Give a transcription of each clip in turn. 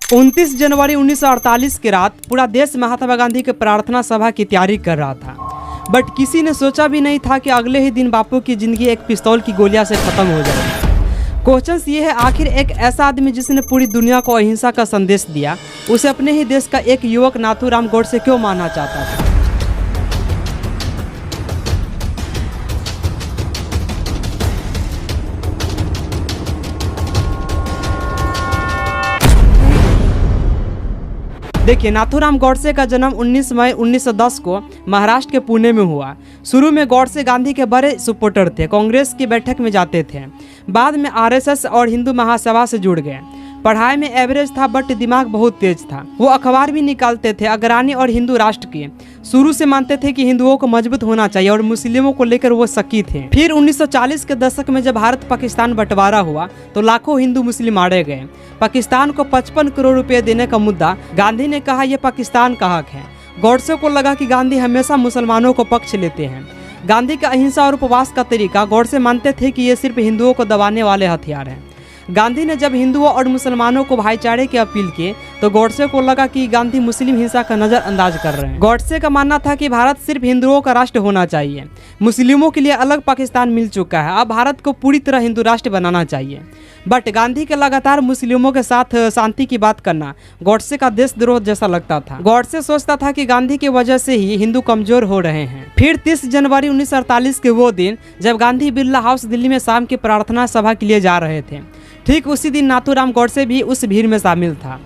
29 जनवरी 1948 की रात पूरा देश महात्मा गांधी के प्रार्थना सभा की तैयारी कर रहा था, बट किसी ने सोचा भी नहीं था कि अगले ही दिन बापू की जिंदगी एक पिस्तौल की गोलियां से खत्म हो जाएगी। क्वेश्चन ये है, आखिर एक ऐसा आदमी जिसने पूरी दुनिया को अहिंसा का संदेश दिया, उसे अपने ही देश का एक युवक नाथूराम गोडसे क्यों मारना चाहता था? देखिए, नाथूराम गोडसे का जन्म 19 मई 1910 को महाराष्ट्र के पुणे में हुआ। शुरू में गोडसे गांधी के बड़े सपोर्टर थे, कांग्रेस की बैठक में जाते थे। बाद में आरएसएस और हिंदू महासभा से जुड़ गए। पढ़ाई में एवरेज था, बट दिमाग बहुत तेज था। वो अखबार भी निकालते थे, अग्रणी और हिंदू राष्ट्र की। शुरू से मानते थे कि हिंदुओं को मजबूत होना चाहिए और मुस्लिमों को लेकर वो शकी थे। फिर 1940 के दशक में जब भारत पाकिस्तान बंटवारा हुआ तो लाखों हिंदू मुस्लिम मारे गए। पाकिस्तान को 55 करोड़ रुपए देने का मुद्दा गांधी ने कहा, यह पाकिस्तान का हक है। गोडसे को लगा कि गांधी हमेशा मुसलमानों को पक्ष लेते हैं। गांधी का अहिंसा और उपवास का तरीका, गोडसे मानते थे कि ये सिर्फ हिंदुओं को दबाने वाले हथियार हैं। गांधी ने जब हिंदुओं और मुसलमानों को भाईचारे की अपील की तो गोडसे को लगा कि गांधी मुस्लिम हिंसा का नजरअंदाज कर रहे हैं। गोडसे का मानना था कि भारत सिर्फ हिंदुओं का राष्ट्र होना चाहिए, मुस्लिमों के लिए अलग पाकिस्तान मिल चुका है, अब भारत को पूरी तरह हिंदू राष्ट्र बनाना चाहिए। बट गांधी के लगातार मुस्लिमों के साथ शांति की बात करना गोडसे का देशद्रोह जैसा लगता था। गोडसे सोचता था कि गांधी की वजह से ही हिंदू कमजोर हो रहे हैं। फिर 30 जनवरी 1948 के वो दिन जब गांधी बिरला हाउस दिल्ली में शाम की प्रार्थना सभा के लिए जा रहे थे, ठीक उसी दिन नाथूराम गोडसे भी उस भीड़ में शामिल था।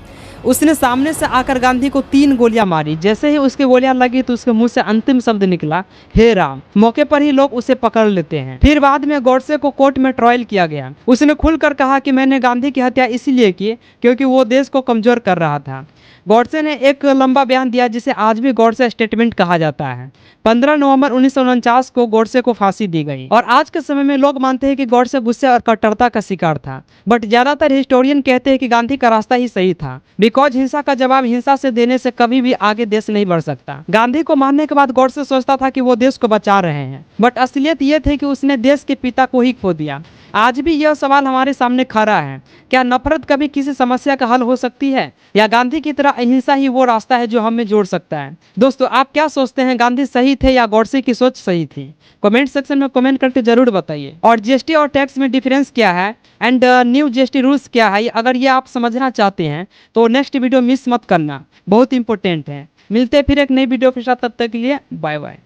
उसने सामने से आकर गांधी को 3 गोलियां मारी। जैसे ही उसकी गोलियां लगी तो उसके मुंह से अंतिम शब्द निकला, हे राम। मौके पर ही लोग उसे पकड़ लेते हैं। फिर बाद में गोडसे को कोर्ट में ट्रायल किया गया। उसने खुलकर कहा कि मैंने गांधी की हत्या इसलिए की क्योंकि वो देश को कमजोर कर रहा था। गोडसे ने एक लंबा बयान दिया जिसे आज भी गोडसे स्टेटमेंट कहा जाता है। 15 नवंबर 1949 को गोडसे को फांसी दी गई और आज के समय में लोग मानते हैं कि गोडसे गुस्से और कट्टरता का शिकार था, बट ज्यादातर हिस्टोरियन कहते हैं कि गांधी का रास्ता ही सही था, बिकॉज हिंसा का जवाब हिंसा से देने से कभी भी आगे देश नहीं बढ़ सकता। गांधी को मारने के बाद गोडसे सोचता था कि वो देश को बचा रहे हैं, बट असलियत ये थी कि उसने देश के पिता को ही खो दिया। आज भी यह सवाल हमारे सामने खड़ा है, क्या नफरत कभी किसी समस्या का हल हो सकती है, या गांधी की तरह अहिंसा ही वो रास्ता है जो हमें जोड़ सकता है? दोस्तों, आप क्या सोचते हैं, गांधी सही थे या गोडसे की सोच सही थी? कमेंट सेक्शन में कमेंट करके जरूर बताइए। और जीएसटी और टैक्स में डिफरेंस क्या है एंड न्यू जीएसटी रूल्स क्या है, अगर ये आप समझना चाहते हैं तो नेक्स्ट वीडियो मिस मत करना, बहुत इंपॉर्टेंट है। मिलते हैं फिर एक नई वीडियो के साथ, तब तक के लिए बाय बाय।